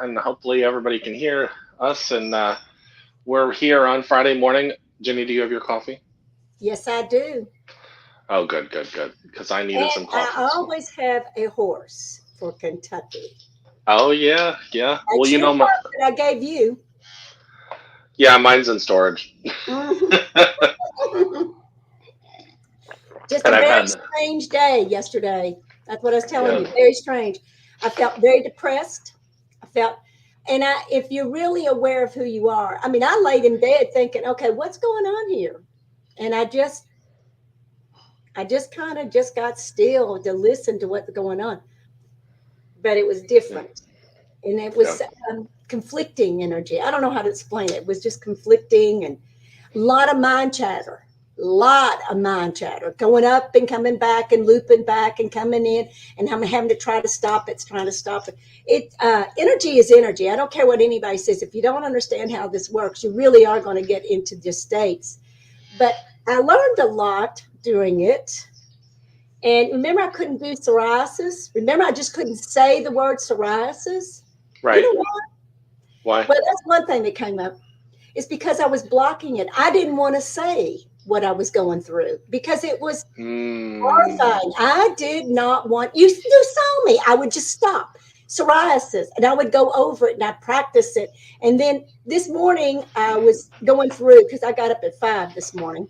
and hopefully everybody can hear us. And we're here on Friday morning. Jenny, do you have your coffee? Yes, I do. Oh, good, good, good. Because I needed And some coffee I this morning. always have a horse for Kentucky. Oh yeah, yeah. Well, That's you your know, part that I gave you. yeah, mine's in storage, Mhm. Just and a I've very had strange day yesterday. That's what I was telling yeah, you. Very strange. I felt very depressed. I felt, and if you're really aware of who you are, I mean, I laid in bed thinking, okay, what's going on here? And I just kind of just got still to listen to what's going on, but it was yeah, different, and it yeah. was conflicting energy. I don't know how to explain it. It was just conflicting and a lot of mind chatter. Lot of mind chatter going up and coming back and looping back and coming in, and I'm having to try to stop it, trying to stop it. Energy is energy. I don't care what anybody says. If you don't understand how this works, you really are going to get into the states. But I learned a lot during it. And remember, I couldn't do psoriasis. Remember, I just couldn't say the word psoriasis. You Right. know what? Why? Well, that's one thing that came up. It's because I was blocking it. I didn't want to say what I was going through because it was Mm, horrifying. I did not want you saw me. I would just stop. Psoriasis, and I would go over it and I practice it. And then this morning I was going through because I got up at 5 this morning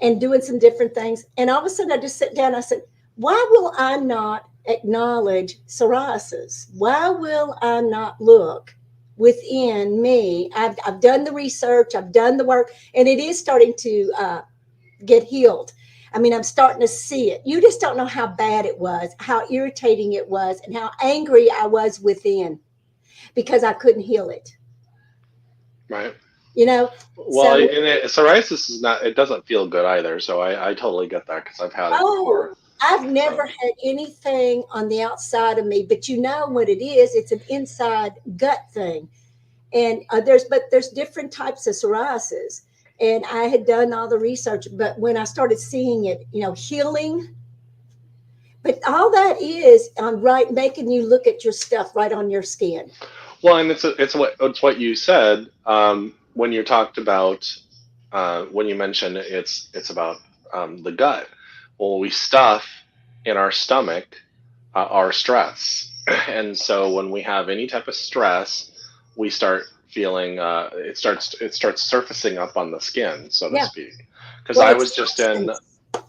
and doing some different things. And all of a sudden, I just sit down. I said, why will I not acknowledge psoriasis? Why will I not look within me? I've done the research, I've done the work, and it is starting to get healed. I mean, I'm starting to see it. You just don't know how bad it was, how irritating it was, and how angry I was within because I couldn't heal it. right. You know, Well, so psoriasis is not. It doesn't feel good either. So I totally get that because I've had it oh, before. I've never So had anything on the outside of me, but you know what it is? It's an inside gut thing. And there's different types of psoriasis. And I had done all the research, but when I started seeing it, healing, but all that is on right, making you look at your stuff right on your skin. well, and it's what you said when you talked about when you mentioned it's about the gut. Well, we stuff in our stomach our stress, and so when we have any type of stress, we start feeling it starts surfacing up on the skin, so to Yeah. speak. Because Well, I it's was just in toxins.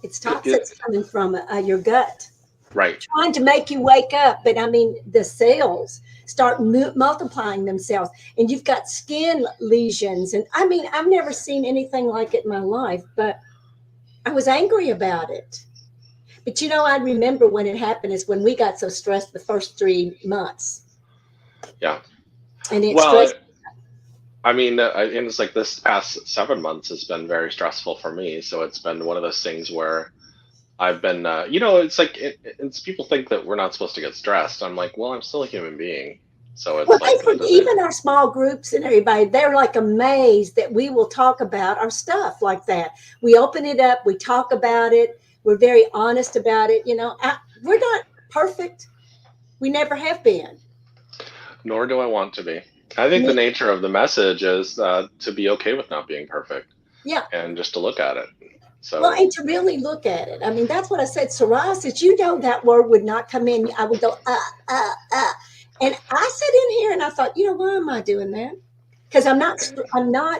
It's it, it, toxins coming from your gut, right. trying to make you wake up. But I mean, the cells start multiplying themselves, and you've got skin lesions. And I mean, I've never seen anything like it in my life, but I was angry about it. But I remember when it happened is when we got so stressed the first 3 months, Yeah. and it Well, stressed. I mean, and it's like this past 7 months has been very stressful for me. So it's been one of those things where I've been, it's like it's people think that we're not supposed to get stressed. I'm like, well, I'm still a human being, so Well, it's like that doesn't. even our small groups and everybody, they're like amazed that we will talk about our stuff like that. We open it up, we talk about it, we're very honest about it. We're not perfect. We never have been. Nor do I want to be. I think the Me, nature of the message is to be okay with not being perfect yeah. and just to look at it. Well, So and to really look at it. I mean, that's what I said. Psoriasis, that word would not come in. I would go, And I sit in here and I thought, why am I doing that? Because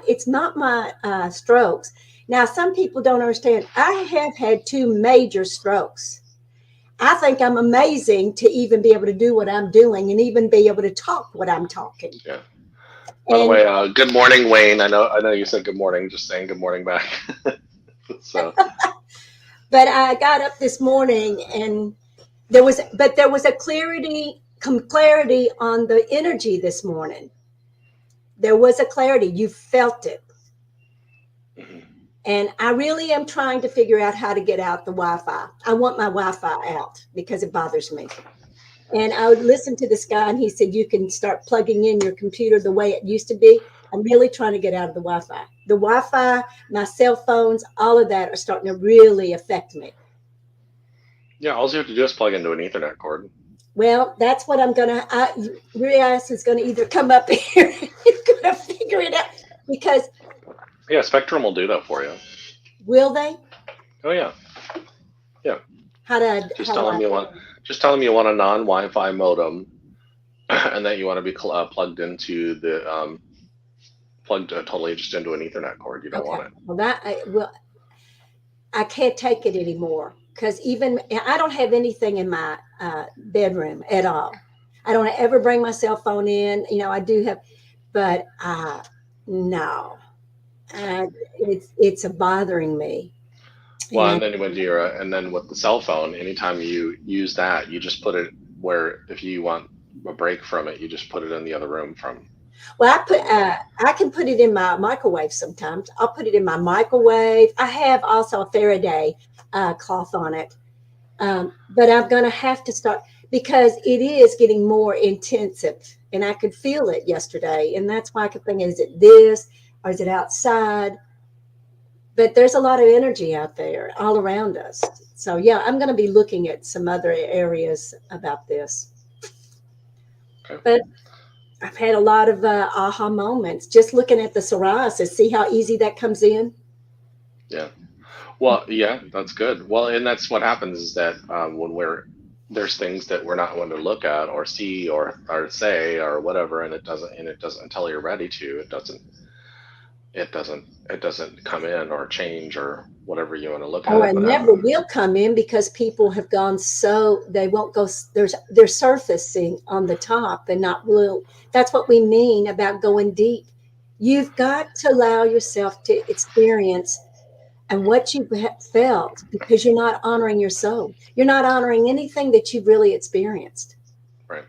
it's not my strokes. Now, some people don't understand. I have had 2 major strokes. I think I'm amazing to even be able to do what I'm doing and even be able to talk what I'm talking. yeah. By the And way, good morning, Wayne. I know you said good morning. Just saying good morning back. So but I got up this morning and there was a clarity on the energy this morning. There was a clarity. You felt it. mhm. And I really am trying to figure out how to get out the Wi-Fi. I want my Wi-Fi out because it bothers me. And I would listen to this guy, and he said, you can start plugging in your computer the way it used to be. I'm really trying to get out of the Wi-Fi. The Wi-Fi, my cell phones, all of that are starting to really affect me. Yeah, all you have to do is plug into an Ethernet cord. Well, that's what I'm gonna. Rias is gonna either come up here and he's gonna figure it out because Yeah, Spectrum will do that for you. will they? Oh yeah, yeah. Just How do tell I? them you want. Just tell them you want a non-Wi-Fi modem, and that you want to be plugged into the plugged totally just into an Ethernet cord. You don't Okay. want it. Well, I can't take it anymore because even I don't have anything in my bedroom at all. I don't ever bring my cell phone in. I do have, but no, it's bothering me. Well, And and then and then with the cell phone, anytime you use that, you just put it where if you want a break from it, you just put it in the other room well, from it. I can put it in my microwave sometimes. I'll put it in my microwave. I have also a Faraday cloth on it. But I'm going to have to start because it is getting more intensive. And I could feel it yesterday. And that's why I could think, is it this or is it outside? But there's a lot of energy out there all around us. So, yeah, I'm going to be looking at some other areas about this. Okay. But I've had a lot of aha moments just looking at the psoriasis. See how easy that comes in? Yeah. Well, yeah, that's good. Well, and that's what happens is that when there's things that we're not going to look at or see or say or whatever, and it doesn't until you're ready to. It doesn't come in or change or whatever you want to look at Oh, it. and But never will come in because people have gone so they won't go. They're surfacing on the top and not real. That's what we mean about going deep. You've got to allow yourself to experience and what you felt because you're not honoring your soul. You're not honoring anything that you've really experienced. right.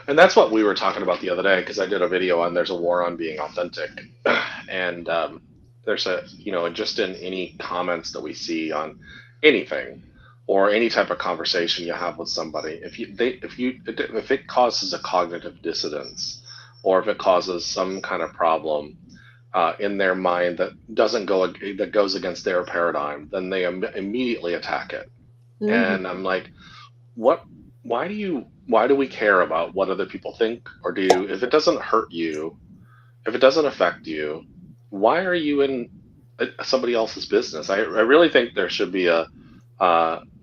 And that's what we were talking about the other day because I did a video on there's a war on being authentic, and there's a just in any comments that we see on anything or any type of conversation you have with somebody, if it causes a cognitive dissonance or if it causes some kind of problem in their mind that goes against their paradigm, then they immediately attack it. Hmm. And I'm like, what why do we care about what other people think or do if it doesn't hurt you, if it doesn't affect you, why are you in somebody else's business? I really think there should be a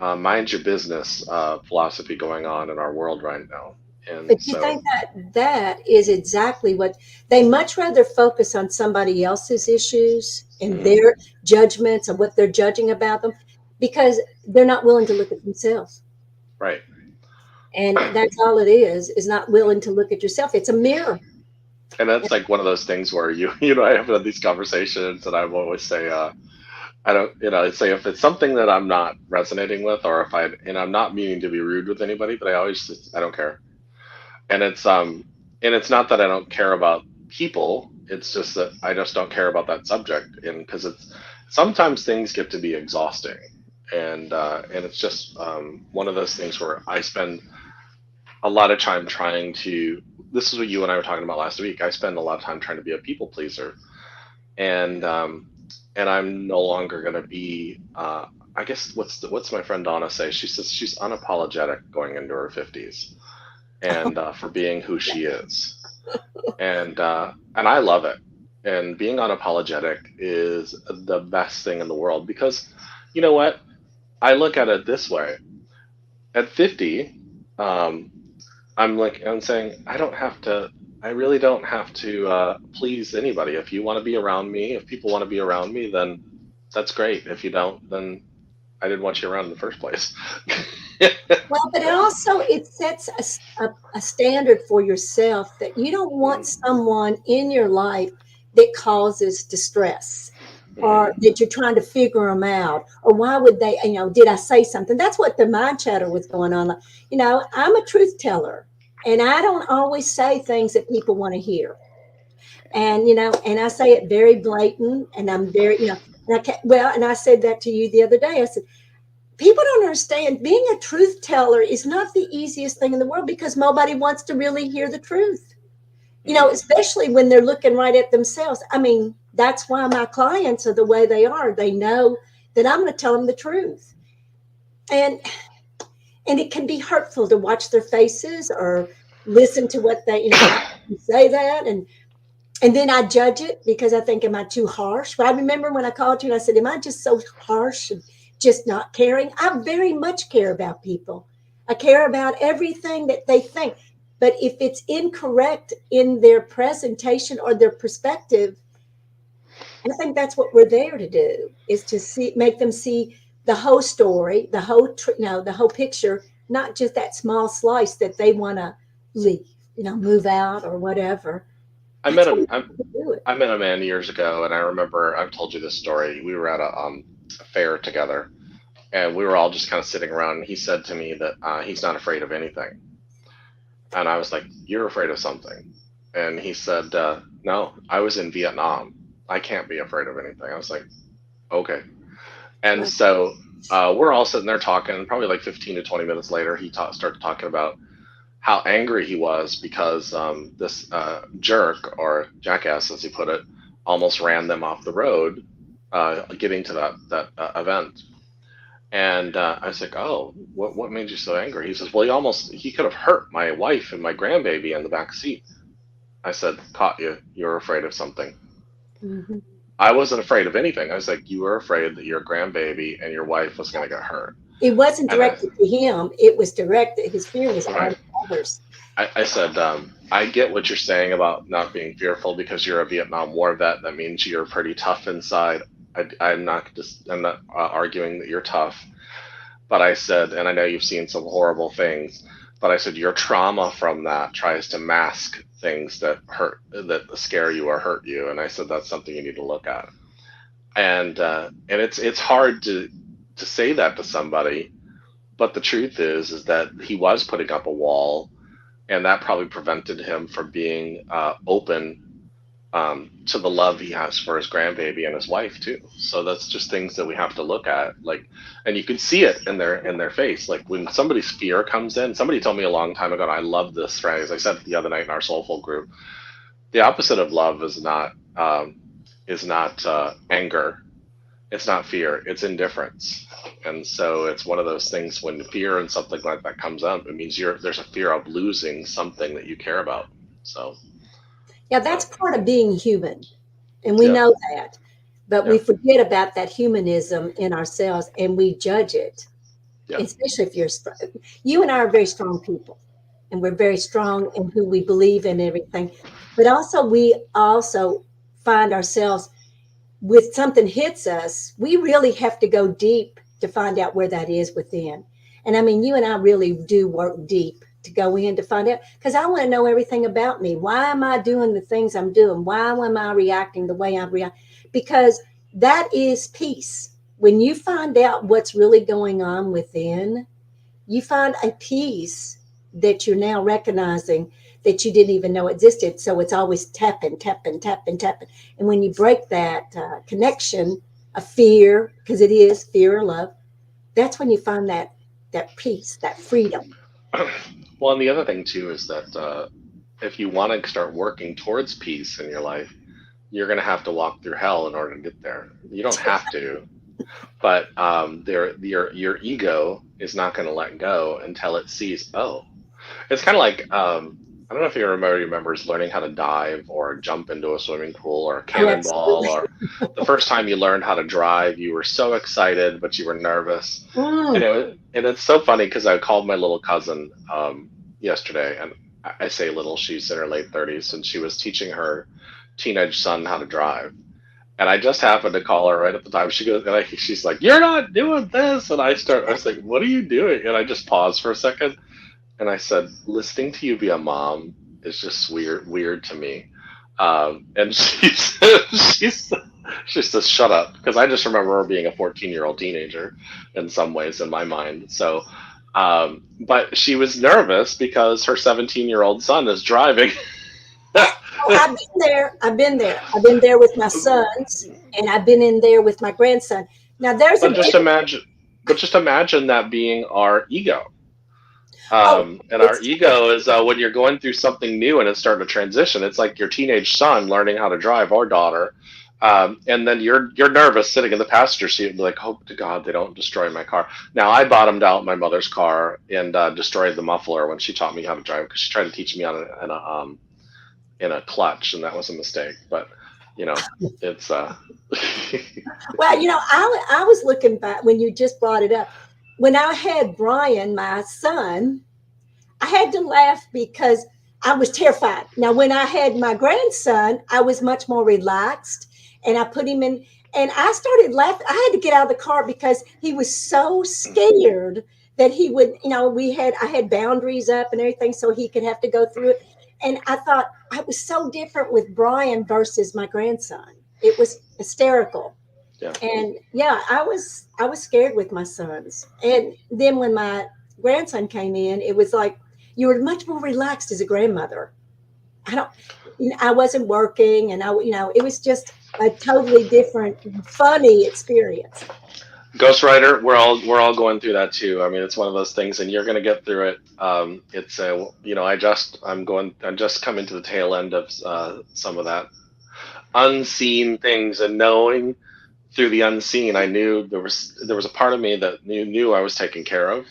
mind your business philosophy going on in our world right now. And But you so think that is exactly what they much rather focus on somebody else's issues and mhm, their judgments and what they're judging about them because they're not willing to look at themselves. right. And that's all it is not willing to look at yourself. It's a mirror. And that's like one of those things where I have these conversations and I always say I don't, say if it's something that I'm not resonating with, or if and I'm not meaning to be rude with anybody, but I don't care. And it's not that I don't care about people. It's just that I just don't care about that subject. And because sometimes things get to be exhausting. And it's just one of those things where I spend a lot of time trying to, this is what you and I were talking about last week. I spend a lot of time trying to be a people pleaser. And I'm no longer going to be. I guess what's my friend Donna say? She says she's unapologetic going into her 50s, and for being who she is, and I love it. And being unapologetic is the best thing in the world because, you know what? I look at it this way: at 50, um, I'm saying I don't have to. I really don't have to please anybody. If you want to be around me, if people want to be around me, then that's great. If you don't, then I didn't want you around in the first place. Well, but it sets a standard for yourself that you don't want Mhm, someone in your life that causes distress or mhm, that you're trying to figure them out or why would they, did I say something? That's what the mind chatter was going on. Like, I'm a truth teller and I don't always say things that people want to hear. And, and I say it very blatant and I'm very, and and I said that to you the other day. I said, people don't understand being a truth teller is not the easiest thing in the world because nobody wants to really hear the truth, mhm. especially when they're looking right at themselves. I mean, that's why my clients are the way they are. They know that I'm going to tell them the truth. And And it can be hurtful to watch their faces or listen to what they, why you say that. And then I judge it because I think, am I too harsh? But I remember when I called you and I said, am I just so harsh and just not caring? I very much care about people. I care about everything that they think. But if it's incorrect in their presentation or their perspective, I think that's what we're there to do, is to see, make them see the whole story, the whole, the whole picture, not just that small slice that they want to leave, move out or whatever. I met That's what a we I, have to do it. I met a man years ago, and I remember I've told you this story. We were at a fair together, and we were all just kind of sitting around. And he said to me that he's not afraid of anything, and I was like, "You're afraid of something," and he said, "No, I was in Vietnam. I can't be afraid of anything." I was like, "Okay." And Right. so we're all sitting there talking. Probably like 15 to 20 minutes later, he started talking about how angry he was because this jerk, or jackass, as he put it, almost ran them off the road, getting to that event. And I was like, "Oh, what made you so angry?" He says, "Well, he could have hurt my wife and my grandbaby in the back seat." I said, "Caught you. You were afraid of something." Mhm. I wasn't afraid of anything. I was like, "You were afraid that your grandbaby and your wife was going to get hurt." It wasn't And directed to him. It was directed, his fear was I, around others. I said, I get what you're saying about not being fearful because you're a Vietnam War vet. That means you're pretty tough inside. I'm not arguing that you're tough, but I said, and I know you've seen some horrible things, but I said your trauma from that tries to mask things that that scare you or hurt you, and I said that's something you need to look at. And it's hard to say that to somebody, but the truth is that he was putting up a wall, and that probably prevented him from being open to the love he has for his grandbaby and his wife too. So that's just things that we have to look at, like, and you can see it in their face. Like when somebody's fear comes in. Somebody told me a long time ago, and I love this phrase. I said it the other night in our soulful group. The opposite of love is not anger. It's not fear. It's indifference. And so it's one of those things when fear and something like that comes up, it means there's a fear of losing something that you care about. So, Yeah, uh, that's part of being human. And we yeah, know that. But we yeah, forget about that humanism in ourselves and we judge it, yeah, especially if you and I are very strong people and we're very strong in who we believe in and everything. But also, we also find ourselves with something hits us, we really have to go deep to find out where that is within. And I mean, you and I really do work deep to go in to find out because I want to know everything about me. Why am I doing the things I'm doing? Why am I reacting the way I react? Because that is peace. When you find out what's really going on within, you find a peace that you're now recognizing that you didn't even know existed. So it's always tapping, tapping, tapping, tapping. And when you break that connection of fear, because it is fear or love, that's when you find that peace, that freedom. well, and the other thing too is that if you want to start working towards peace in your life, you're going to have to walk through hell in order to get there. You don't have to, but your ego is not going to let go until it sees, oh, it's kind of like I don't know if you remembers learning how to dive or jump into a swimming pool or a Oh, cannonball, absolutely. or the first time you learned how to drive, you were so excited, but you were nervous. And Mm, it's so funny because I called my little cousin yesterday, and I say little, she's in her late 30s, and she was teaching her teenage son how to drive. And I just happened to call her right at the time. She goes, she's like, "You're not doing this," and I was like, "What are you doing?" And I just paused for a second, and I said, "Listening to you be a mom is just weird to me." And she says, "Shut up," because I just remember her being a 14-year-old teenager in some ways in my mind. So, but she was nervous because her 17-year-old son is driving. oh, I've been there. I've been there. I've been there with my sons, and I've been in there with my grandson. Now, there's a but just difference. imagine, but just imagine that being our ego. Oh, And our it's ego is when you're going through something new and it's starting to transition. It's like your teenage son learning how to drive, or daughter, And then you're nervous sitting in the passenger seat and be like, hope to God they don't destroy my car. Now I bottomed out my mother's car and destroyed the muffler when she taught me how to drive because she tried to teach me on in a clutch, and that was a mistake. But you know, it's Well, I was looking back when you just brought it up. When I had Brian, my son, I had to laugh because I was terrified. Now, when I had my grandson, I was much more relaxed and I put him in and I started laughing. I had to get out of the car because he was so scared that he would, I had boundaries up and everything so he could have to go through it. And I thought I was so different with Brian versus my grandson. It was hysterical. yeah. And yeah, I was scared with my sons. And then when my grandson came in, it was like you were much more relaxed as a grandmother. I don't, I wasn't working, and it was just a totally different, funny experience. Ghost Rider, we're all going through that too. I mean, it's one of those things, and you're going to get through it. It's a I'm just coming to the tail end of some of that unseen things, and knowing through the unseen, I knew there was a part of me that knew I was taken care of,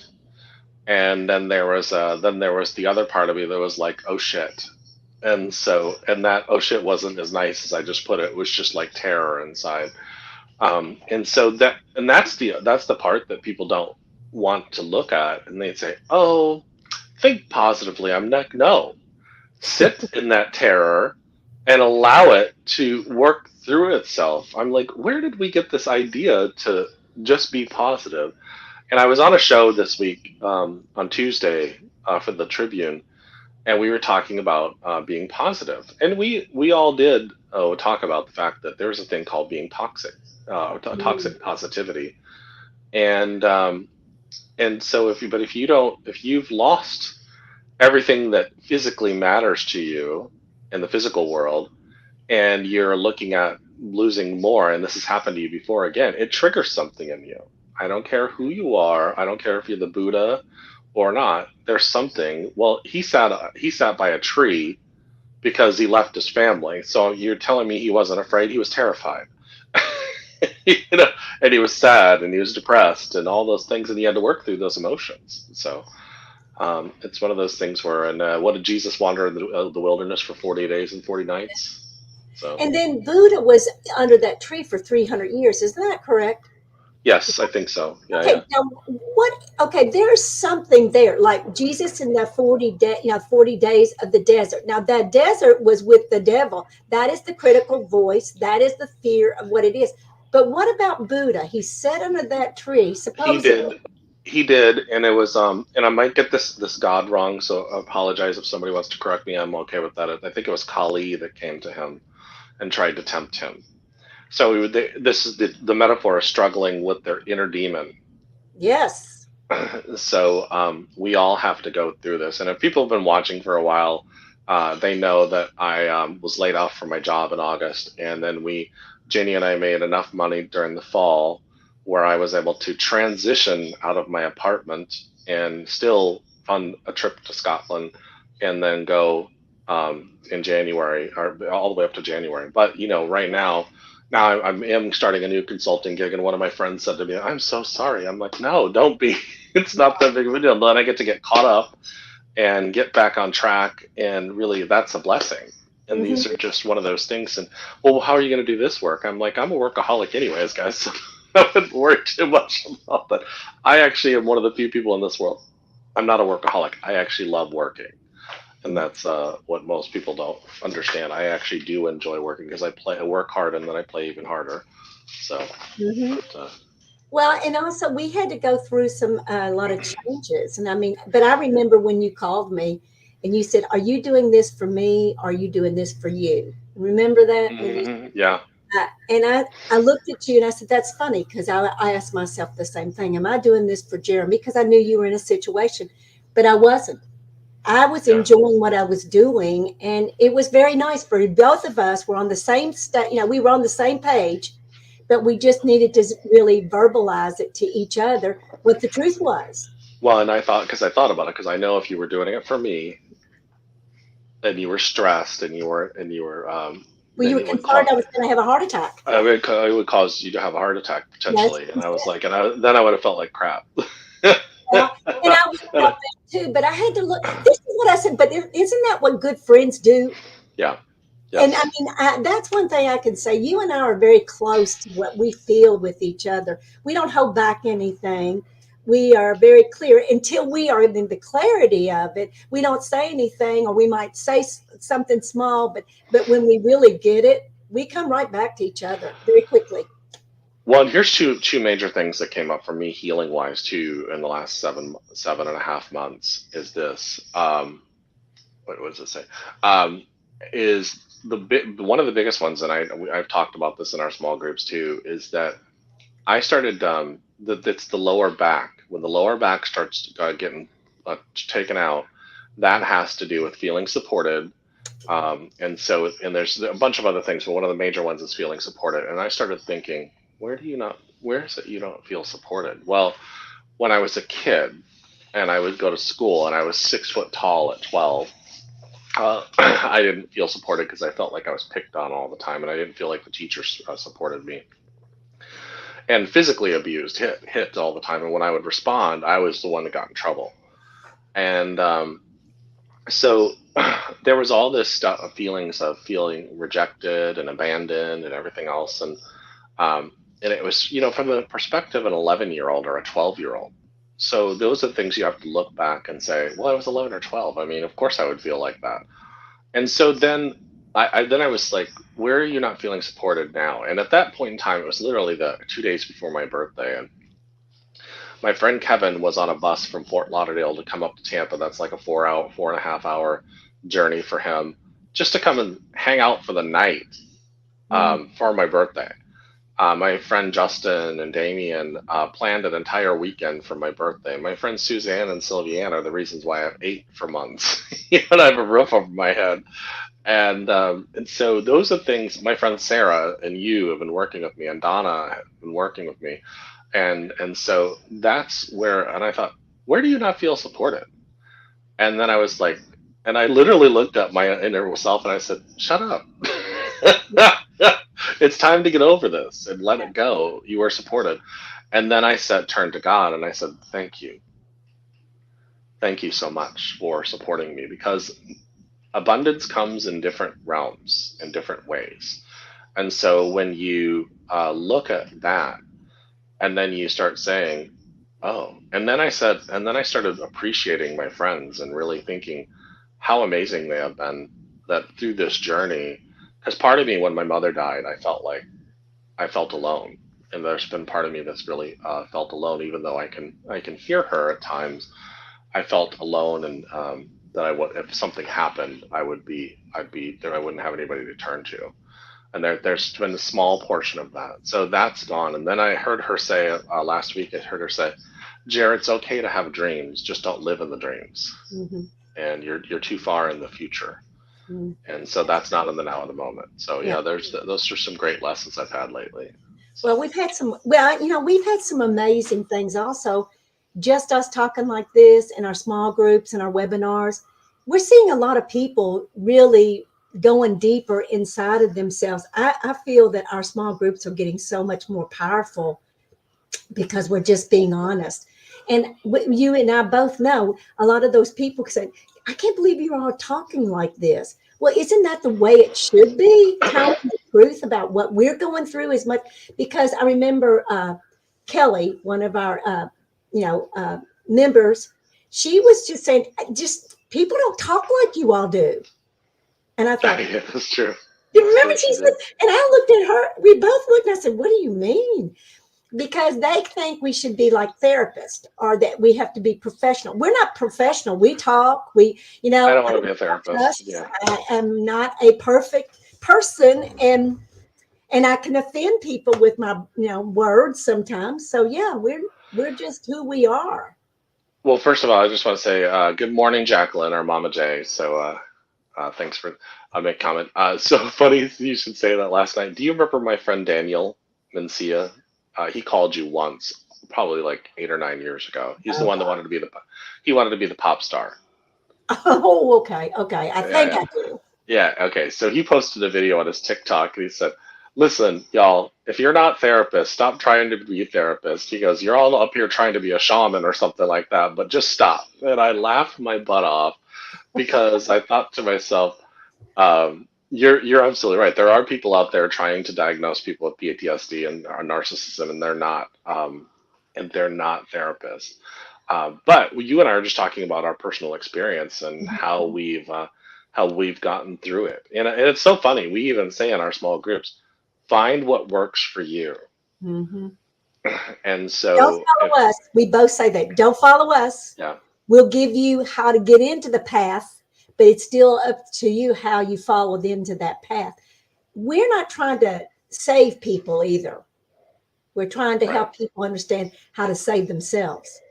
and then there was the other part of me that was like, oh shit. And that oh shit wasn't as nice as I just put it. It was just like terror inside. And that's the part that people don't want to look at, and they say, "Oh, think positively." I'm like, no, sit in that terror and allow it to work through itself. I'm like, where did we get this idea to just be positive? And I was on a show this week on Tuesday for the Tribune, and we were talking about being positive, and we all did talk about the fact that there's a thing called being toxic, Mm. toxic positivity, and so if you've lost everything that physically matters to you in the physical world, and you're looking at losing more, and this has happened to you before, again, it triggers something in you. I don't care who you are. I don't care if you're the Buddha or not. There's something. Well, he sat by a tree because he left his family. So you're telling me he wasn't afraid? He was terrified. you know, and he was sad and he was depressed and all those things, and he had to work through those emotions. So it's one of those things where, and what did Jesus wander in the wilderness for 40 days and 40 nights? So And then Buddha was under that tree for 300 years. Isn't that correct? yes, I think so. Yeah, yeah. Okay, now okay, there's something there, like Jesus in the 40 days of the desert. Now that desert was with the devil. That is the critical voice. That is the fear of what it is. But what about Buddha? He sat under that tree, He supposedly. did. He did, and it was and I might get this God wrong, so I apologize if somebody wants to correct me. I'm okay with that. I think it was Kali that came to him and tried to tempt him. So this is the metaphor of struggling with their inner demon. Yes. So we all have to go through this. And if people have been watching for a while, they know that I was laid off from my job in August, and then Jenny and I made enough money during the fall where I was able to transition out of my apartment and still fund a trip to Scotland, and then go in January, or all the way up to January. But right now I'm starting a new consulting gig, and one of my friends said to me, "I'm so sorry." I'm like, "No, don't be." It's not that big of a deal. Then I get to get caught up and get back on track, and really, that's a blessing. And these Hmm. are just one of those things. And well, how are you going to do this work? I'm like, I'm a workaholic, anyways, guys. So I wouldn't worry too much about that. I actually am one of the few people in this world. I'm not a workaholic. I actually love working, and that's what most people don't understand. I actually do enjoy working because I work hard, and then I play even harder. So, Hmm. but Well, and also we had to go through a lot of changes. And I mean, but I remember when you called me and you said, "Are you doing this for me? Are you doing this for you?" Remember that when you yeah, and I looked at you and I said, "That's funny," because I asked myself the same thing. Am I doing this for Jeremy? Because I knew you were in a situation, but I wasn't. I was yeah. enjoying what I was doing, and it was very nice for both of us. We're on the same we were on the same page, but we just needed to really verbalize it to each other what the truth was. Well, and I thought about it because I know if you were doing it for me, and you were stressed, and you were Well, you then were you would concerned call. I was going to have a heart attack. It would cause you to have a heart attack That's potentially, what and you I was said. like, then I would have felt like crap. Well, and I would have And felt that too, but I had to look. This is what I said, but isn't that what good friends do? yeah, And I yes. mean, that's one thing I can say. You and I are very close to what we feel with each other. We don't hold back anything. We are very clear until we are in the clarity of it. We don't say anything, or we might say something small, but when we really get it, we come right back to each other very quickly. Well, and here's two major things that came up for me healing wise too in the last 7.5 months is this. What does it say? Um, is one of the biggest ones, and I've talked about this in our small groups too, is that I started that it's the lower back. When the lower back starts getting taken out, that has to do with feeling supported. And there's a bunch of other things, but one of the major ones is feeling supported. And I started thinking, where is it you don't feel supported? Well, when I was a kid and I would go to school and I was 6 foot tall at 12, I didn't feel supported because I felt like I was picked on all the time, and I didn't feel like the teachers supported me. And physically abused, hit all the time. And when I would respond, I was the one that got in trouble. And so there was all this stuff, feelings of feeling rejected and abandoned and everything else. Um, and it was, from the perspective of an 11-year-old or a 12-year-old. So those are the things you have to look back and say, well, I was 11 or 12. I mean, of course I would feel like that. And so then I was like, where are you not feeling supported now? And at that point in time, it was literally the 2 days before my birthday. And my friend Kevin was on a bus from Fort Lauderdale to come up to Tampa. That's like a 4.5 hour journey for him just to come and hang out for the night Mm. for my birthday. My friend Justin and Damien planned an entire weekend for my birthday. My friends Suzanne and Sylviane are the reasons why I've ate for months. And I have a roof over my head. And so those are things. My friend Sarah and you have been working with me, and Donna have been working with me, and so that's where. And I thought, where do you not feel supported? And then I was like, and I literally looked at my inner self and I said, shut up. It's time to get over this and let it go. You are supported. And then I turned to God and I said, thank you so much for supporting me, because abundance comes in different realms in different ways. And so when you look at that and then you start saying, oh, and then I started appreciating my friends and really thinking how amazing they have been that through this journey. Because part of me, when my mother died, I felt like I felt alone. And there's been part of me that's really felt alone, even though I can hear her at times. I felt alone, and that I would, if something happened, I'd be there. I wouldn't have anybody to turn to, and there's been a small portion of that. So that's gone. And then I heard her say last week. I heard her say, "Jared, it's okay to have dreams. Just don't live in the dreams, Hmm. and you're too far in the future." Hmm. And so that's not in the now of the moment. So Yeah. yeah, those are some great lessons I've had lately. So Well, we've had some amazing things also. Just us talking like this in our small groups and our webinars, we're seeing a lot of people really going deeper inside of themselves. I feel that our small groups are getting so much more powerful because we're just being honest. And you and I both know a lot of those people say, I can't believe you're all talking like this. Well, isn't that the way it should be? Telling the truth about what we're going through as much. Because I remember Kelly, one of our, you know, members, she was just saying, just people don't talk like you all do. And I thought, yeah, that's true. you That's remember true. she She said, did. and I looked at her, we both looked and I said, what do you mean? Because they think we should be like therapists or that we have to be professional. We're not professional. We talk, I don't I want to be a don't therapist. us. Yeah. I am not a perfect person, and I can offend people with my, words sometimes. So yeah, we're just who we are. Well, first of all, I just want to say good morning, Jacqueline, or Mama J. So thanks for make comment. So funny you should say that last night. Do you remember my friend Daniel Mencia? He called you once, probably like 8 or 9 years ago. He's the Oh one that God. he wanted to be the pop star. Oh, okay, okay. I Yeah, think yeah. I do. Yeah, okay. So he posted a video on his TikTok and he said, "Listen, y'all, if you're not therapists, stop trying to be therapists." He goes, "You're all up here trying to be a shaman or something like that, but just stop." And I laughed my butt off because I thought to myself, you're absolutely right. There are people out there trying to diagnose people with PTSD and narcissism, and they're not therapists. But you and I are just talking about our personal experience and how we've gotten through it. And it's so funny. We even say in our small groups, find what works for you. Mhm. And Don't so if follow us. We both say that. Don't follow us. yeah, We'll give you how to get into the path, but it's still up to you how you follow into that path. We're not trying to save people either. We're trying to right. help people understand how to save themselves.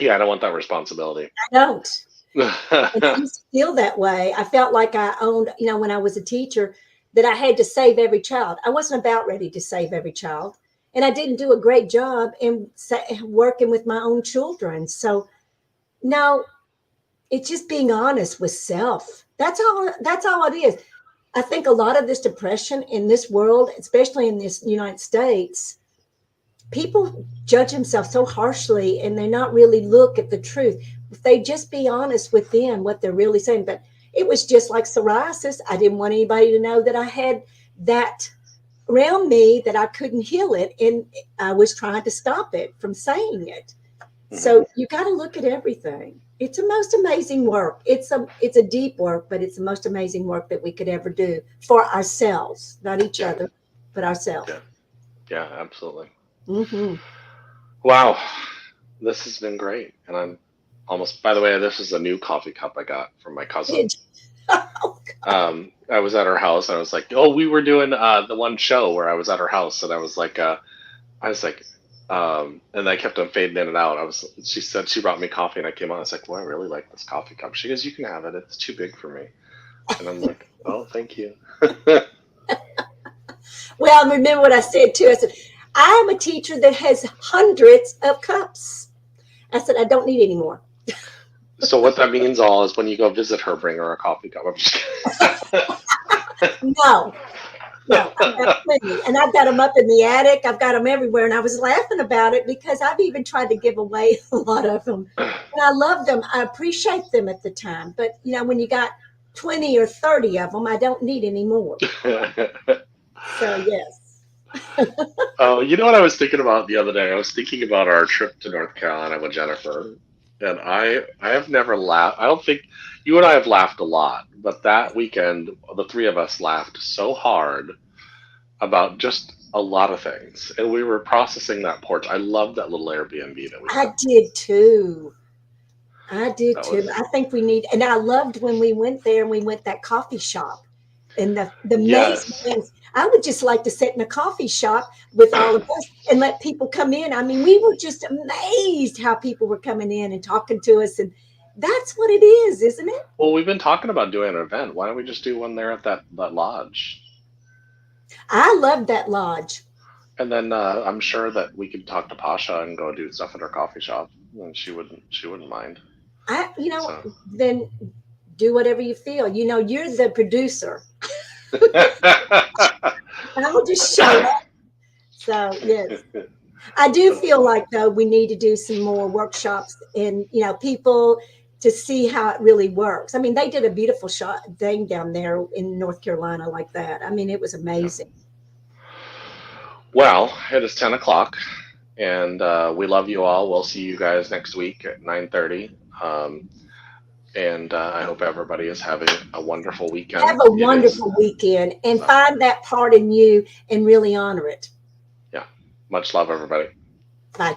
Yeah, I don't want that responsibility. I don't. And I used to feel that way. I felt like I owned, when I was a teacher, that I had to save every child. I wasn't about ready to save every child. And I didn't do a great job in working with my own children. So, no, it's just being honest with self. That's all it is. I think a lot of this depression in this world, especially in this United States, people judge themselves so harshly and they not really look at the truth. If they just be honest with them, what they're really saying. But it was just like psoriasis. I didn't want anybody to know that I had that around me, that I couldn't heal it. And I was trying to stop it from saying it. Mhm. So you got to look at everything. It's a most amazing work. It's a deep work, but it's the most amazing work that we could ever do for ourselves, not each Yeah, other, but ourselves. yeah, yeah, absolutely. Mm-hmm. Wow, this has been great. And I'm almost, by the way, this is a new coffee cup I got from my cousin. Oh, I was at her house and I was like, oh, we were doing the one show where I was at her house and I was like, and I kept on fading in and out. She said she brought me coffee and I came on. I was like, well, I really like this coffee cup. She goes, you can have it. It's too big for me. And I'm like, oh, thank you. well, remember what I said too. I said, I am a teacher that has hundreds of cups. I said, I don't need any more. So what that means all is when you go visit her, bring her a coffee cup. I'm just No, no, I've got kidding. plenty. And I've got them up in the attic. I've got them everywhere. And I was laughing about it because I've even tried to give away a lot of them. And I love them. I appreciate them at the time. But, when you got 20 or 30 of them, I don't need any more. So, yes. Oh, you know what I was thinking about the other day? I was thinking about our trip to North Carolina with Jennifer, and I have never laughed. I don't think you and I have laughed a lot, but that weekend, the three of us laughed so hard about just a lot of things, and we were processing that porch. I love that little Airbnb that we I took. did too. I did That too. was I think we need, and I loved when we went there and we went that coffee shop and the amazing yes. things. I would just like to sit in a coffee shop with all of us and let people come in. I mean, we were just amazed how people were coming in and talking to us, and that's what it is, isn't it? Well, we've been talking about doing an event. Why don't we just do one there at that lodge? I love that lodge. And then I'm sure that we could talk to Pasha and go do stuff at her coffee shop, and she wouldn't mind. I, So then do whatever you feel. You're the producer. I'll just show up. So yes. I do that's feel funny. like though we need to do some more workshops and people to see how it really works. I mean, they did a beautiful shot thing down there in North Carolina like that. I mean, it was Yeah. amazing. Well, it is 10 o'clock, and we love you all. We'll see you guys next week at 9:30. And I hope everybody is having a wonderful Have weekend. a It is, wonderful weekend and uh, find that part in you and really honor it. yeah. Much love, everybody. Bye.